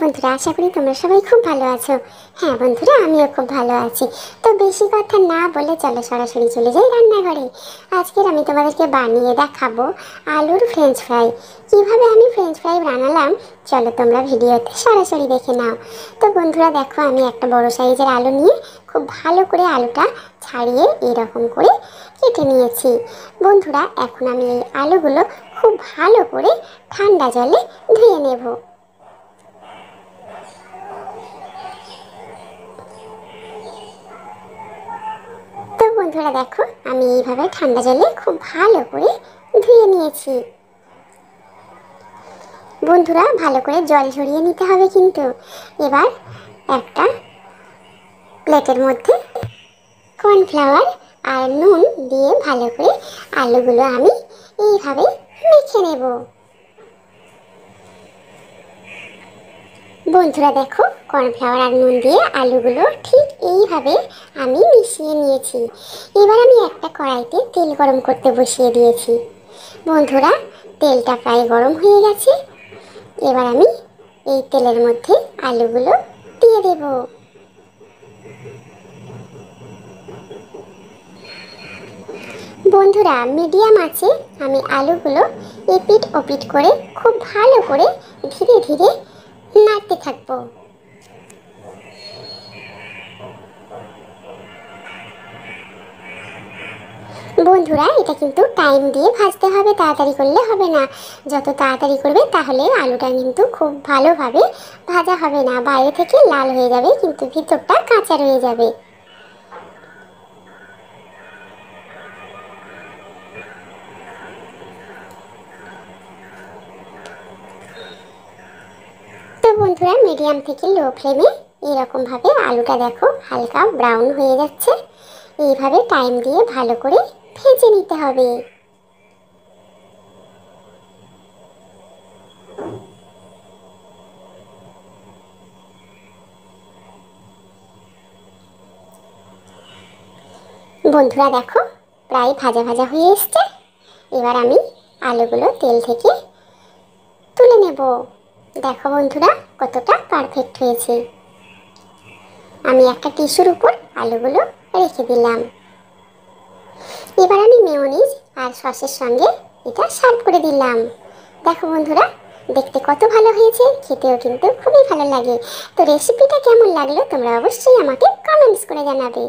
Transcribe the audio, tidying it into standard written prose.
বন্ধুরা, আশা করি তোমরা সবাই খুব ভালো আছো। হ্যাঁ বন্ধুরা, আমিও খুব ভালো আছি। তো বেশি কথা না বলে চলো সরাসরি চলে যাই রান্নাঘরে। আজকের আমি তোমাদেরকে বানিয়ে দেখাবো আলুর ফ্রেঞ্চ ফ্রাই। কিভাবে আমি ফ্রেঞ্চ ফ্রাই বানালাম চলো তোমরা ভিডিওতে সরাসরি দেখে নাও। তো বন্ধুরা দেখো, আমি একটা বড় সাইজের আলু নিয়ে খুব ভালো করে আলুটা ছাড়িয়ে এরকম করে কেটে নিয়েছি। বন্ধুরা এখন আমি এই আলুগুলো খুব ভালো করে ঠান্ডা জলে ধুয়ে নেব। তো বন্ধুরা দেখো, আমি এইভাবে ঠান্ডা জলে খুব ভালো করে ধুয়ে নিয়েছি। বন্ধুরা ভালো করে জল ঝরিয়ে নিতে হবে কিন্তু। এবার একটা প্লেটের মধ্যে কর্নফ্লাওয়ার আর নুন দিয়ে ভালো করে আলুগুলো আমি এইভাবে মেখে নেব। বন্ধুরা দেখো, কর্নফ্লাওয়ার আর নুন দিয়ে আলুগুলো ঠিক এইভাবে আমি মিশিয়ে নিয়েছি। এবার আমি একটা কড়াইতে তেল গরম করতে বসিয়ে দিয়েছি। বন্ধুরা তেলটা প্রায় গরম হয়ে গেছে। এবার আমি এই তেলের মধ্যে আলুগুলো দিয়ে দেব। বন্ধুরা মিডিয়াম আছে আমি আলুগুলো এপিট ওপিট করে খুব ভালো করে ধীরে ধীরে নাড়তে থাকবো। বন্ধুরা এটা কিন্তু টাইম দিয়ে ভাজতে হবে, তাড়াতাড়ি করলে হবে না। যত তাড়াতাড়ি করবে তাহলে আলুটা কিন্তু খুব ভালোভাবে ভাজা হবে না, বাইরে থেকে লাল হয়ে যাবে কিন্তু ভিতরটা কাঁচা রয়ে যাবে। তো বন্ধুরা মিডিয়াম থেকে লো ফ্লেমে এরকমভাবে আলুটা দেখো হালকা ব্রাউন হয়ে যাচ্ছে। এইভাবে টাইম দিয়ে ভালো করে ভেজে নিতে হবে। বন্ধুরা দেখো প্রায় ভাজা ভাজা হয়ে এসছে। এবার আমি আলুগুলো তেল থেকে তুলে নেব। দেখো বন্ধুরা কতটা পারফেক্ট হয়েছে। আমি একটা টিস্যুর উপর আলুগুলো রেখে দিলাম। এবার আমি মেয়োনিজ আর সসের সঙ্গে এটা সার্ভ করে দিলাম। দেখো বন্ধুরা দেখতে কত ভালো হয়েছে, খেতেও কিন্তু খুবই ভালো লাগে। তো রেসিপিটা কেমন লাগলো তোমরা অবশ্যই আমাকে কমেন্টস করে জানাবে।